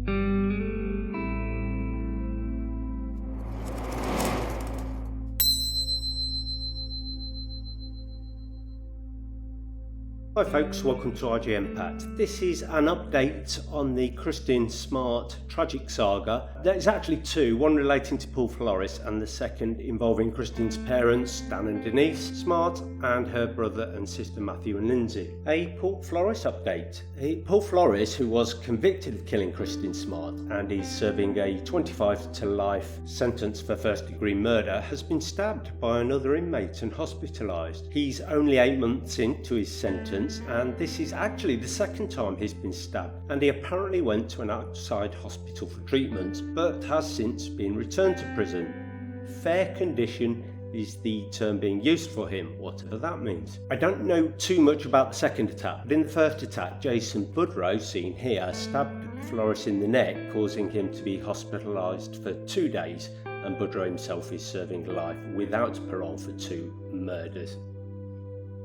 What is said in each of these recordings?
Hi folks, welcome to RG Impact. This is an update on the Kristin Smart tragic saga. There's actually two, one relating to Paul Flores and the second involving Kristin's parents, Dan and Denise Smart, and her brother and sister Matthew and Lindsay. A Paul Flores update. Paul Flores, who was convicted of killing Kristin Smart and is serving a 25 to life sentence for first degree murder, has been stabbed by another inmate and hospitalised. He's only 8 months into his sentence, and this is actually the second time he's been stabbed, and he apparently went to an outside hospital for treatment but has since been returned to prison. Fair condition is the term being used for him, whatever that means. I don't know too much about the second attack, but in the first attack, Jason Budrow, seen here, stabbed Flores in the neck, causing him to be hospitalised for 2 days, and Budrow himself is serving life without parole for 2 murders.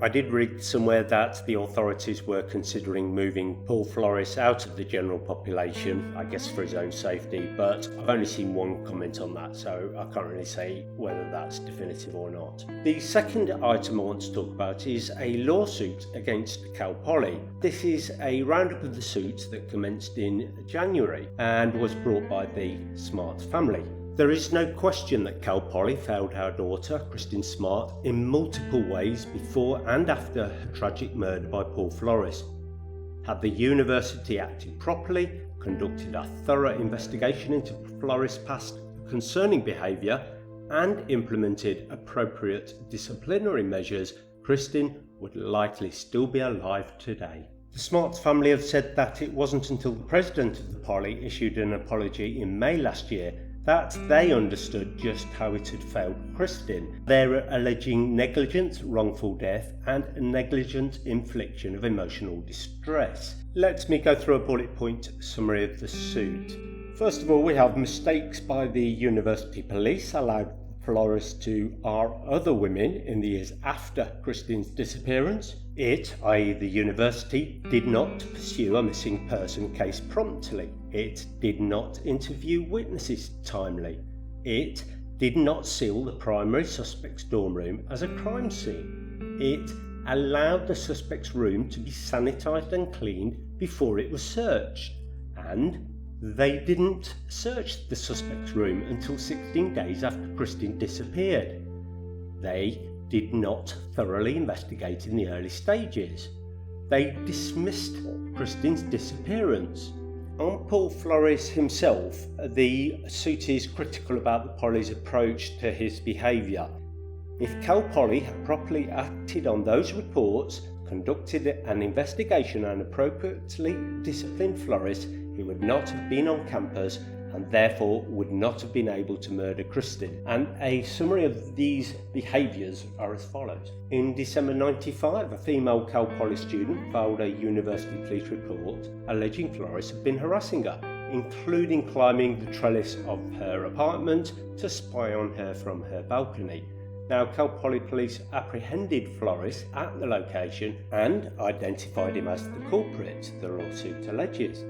I did read somewhere that the authorities were considering moving Paul Flores out of the general population, I guess for his own safety, but I've only seen one comment on that, so I can't really say whether that's definitive or not. The second item I want to talk about is a lawsuit against Cal Poly. This is a roundup of the suits that commenced in January and was brought by the Smart family. There is no question that Cal Poly failed our daughter, Kristin Smart, in multiple ways before and after her tragic murder by Paul Flores. Had the university acted properly, conducted a thorough investigation into Flores' past concerning behaviour, and implemented appropriate disciplinary measures, Kristin would likely still be alive today. The Smart family have said that it wasn't until the president of the Poly issued an apology in May last year that they understood just how it had failed Kristin. They're alleging negligent wrongful death and negligent infliction of emotional distress. Let me go through a bullet point summary of the suit. First of all, we have mistakes by the university police allowed Flores to R other women in the years after Kristin's disappearance. It, i.e. the university, did not pursue a missing person case promptly. It did not interview witnesses timely. It did not seal the primary suspect's dorm room as a crime scene. It allowed the suspect's room to be sanitised and cleaned before it was searched. And they didn't search the suspect's room until 16 days after Kristin disappeared. They did not thoroughly investigate in the early stages. They dismissed Kristin's disappearance. On Paul Flores himself, the suit is critical about the Poly's approach to his behaviour. If Cal Poly had properly acted on those reports, conducted an investigation and appropriately disciplined Flores, he would not have been on campus and therefore would not have been able to murder Kristin. And a summary of these behaviours are as follows. In December 1995, a female Cal Poly student filed a university police report alleging Flores had been harassing her, including climbing the trellis of her apartment to spy on her from her balcony. Now, Cal Poly police apprehended Flores at the location and identified him as the culprit, the lawsuit alleges.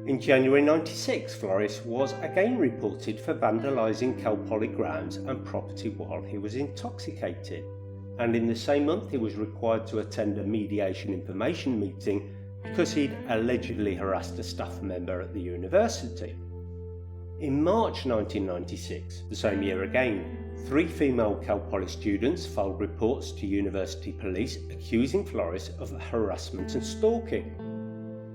In January 1996, Flores was again reported for vandalising Cal Poly grounds and property while he was intoxicated. And in the same month, he was required to attend a mediation information meeting because he'd allegedly harassed a staff member at the university. In March 1996, the same year again, 3 female Cal Poly students filed reports to university police accusing Flores of harassment and stalking.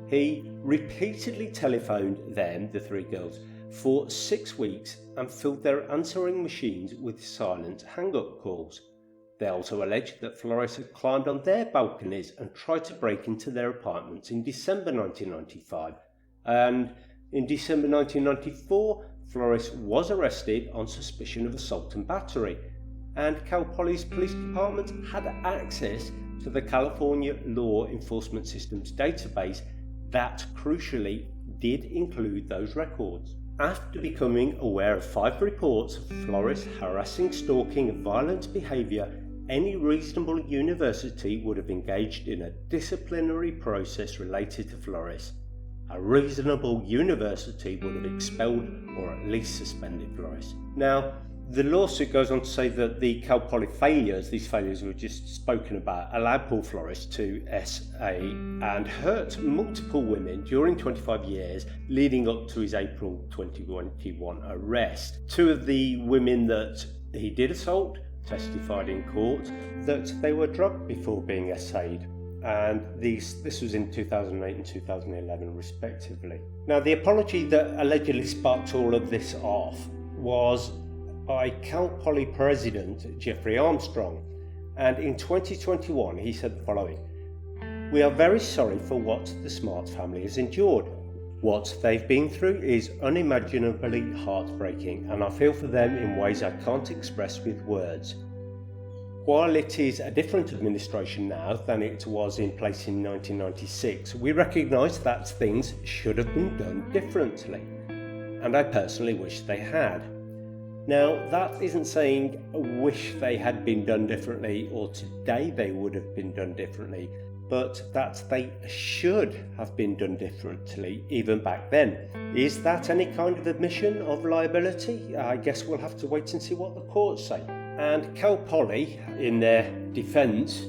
He repeatedly telephoned them, the 3 girls, for 6 weeks and filled their answering machines with silent hang-up calls. They also alleged that Flores had climbed on their balconies and tried to break into their apartments in December 1995, and in December 1994, Flores was arrested on suspicion of assault and battery, and Cal Poly's police department had access to the California Law Enforcement Systems database that crucially did include those records. After becoming aware of 5 reports of Flores harassing, stalking and violent behaviour, any reasonable university would have engaged in a disciplinary process related to Flores. A reasonable university would have expelled or at least suspended Flores. Now, the lawsuit goes on to say that the Cal Poly failures, these failures we were just spoken about, allowed Paul Flores to SA and hurt multiple women during 25 years leading up to his April 2021 arrest. Two of the women that he did assault testified in court that they were drugged before being SA'd. And this was in 2008 and 2011 respectively. Now, the apology that allegedly sparked all of this off was by Cal Poly President Jeffrey Armstrong, and in 2021 he said the following: "We are very sorry for what the Smart family has endured. What they've been through is unimaginably heartbreaking, and I feel for them in ways I can't express with words. While it is a different administration now than it was in place in 1996, we recognise that things should have been done differently, and I personally wish they had." Now, that isn't saying wish they had been done differently or today they would have been done differently, but that they should have been done differently even back then. Is that any kind of admission of liability? I guess we'll have to wait and see what the courts say. And Cal Poly, in their defence,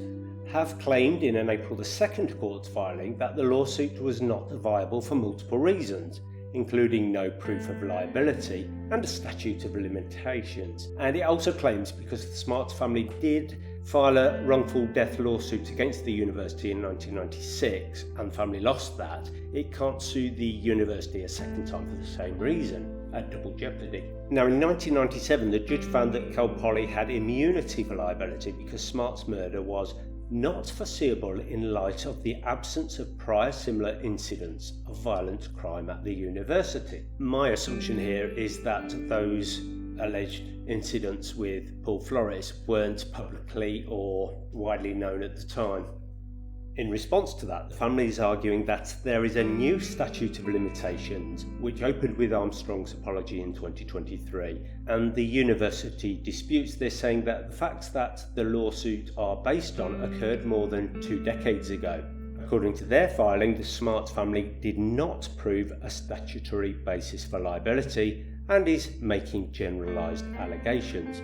have claimed in an April the 2nd court filing that the lawsuit was not viable for multiple reasons, including no proof of liability and a statute of limitations. And it also claims because the Smart family did file a wrongful death lawsuit against the university in 1996 and the family lost that, it can't sue the university a second time for the same reason, a double jeopardy. Now, in 1997, the judge found that Cal Poly had immunity for liability because Smart's murder was not foreseeable in light of the absence of prior similar incidents of violent crime at the university. My assumption here is that those alleged incidents with Paul Flores weren't publicly or widely known at the time. In response to that, the family is arguing that there is a new statute of limitations which opened with Armstrong's apology in 2023, and the university disputes this, saying that the facts that the lawsuit are based on occurred more than 2 decades ago. According to their filing, the Smart family did not prove a statutory basis for liability and is making generalised allegations.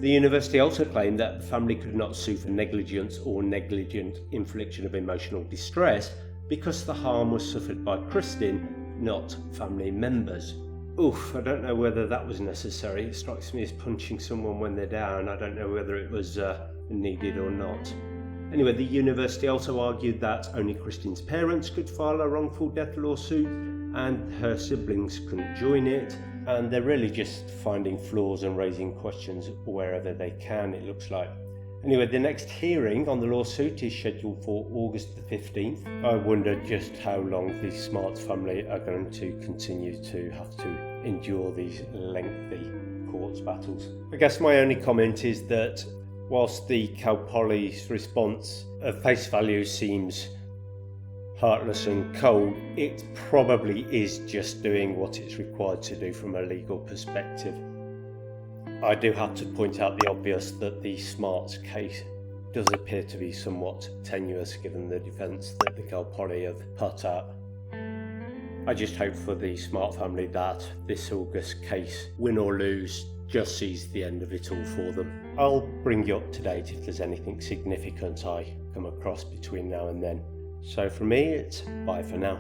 The university also claimed that the family could not sue for negligence or negligent infliction of emotional distress because the harm was suffered by Kristin, not family members. Oof, I don't know whether that was necessary. It strikes me as punching someone when they're down. I don't know whether it was needed or not. Anyway, the university also argued that only Kristin's parents could file a wrongful death lawsuit and her siblings couldn't join it, and they're really just finding flaws and raising questions wherever they can, it looks like. Anyway, the next hearing on the lawsuit is scheduled for August the 15th. I wonder just how long the Smart family are going to continue to have to endure these lengthy court battles. I guess my only comment is that whilst the Cal Poly's response at face value seems heartless and cold, it probably is just doing what it's required to do from a legal perspective. I do have to point out the obvious that the Smart's case does appear to be somewhat tenuous given the defence that the Cal Poly have put up. I just hope for the Smart family that this August case, win or lose, just sees the end of it all for them. I'll bring you up to date if there's anything significant I come across between now and then. So from me, it's bye for now.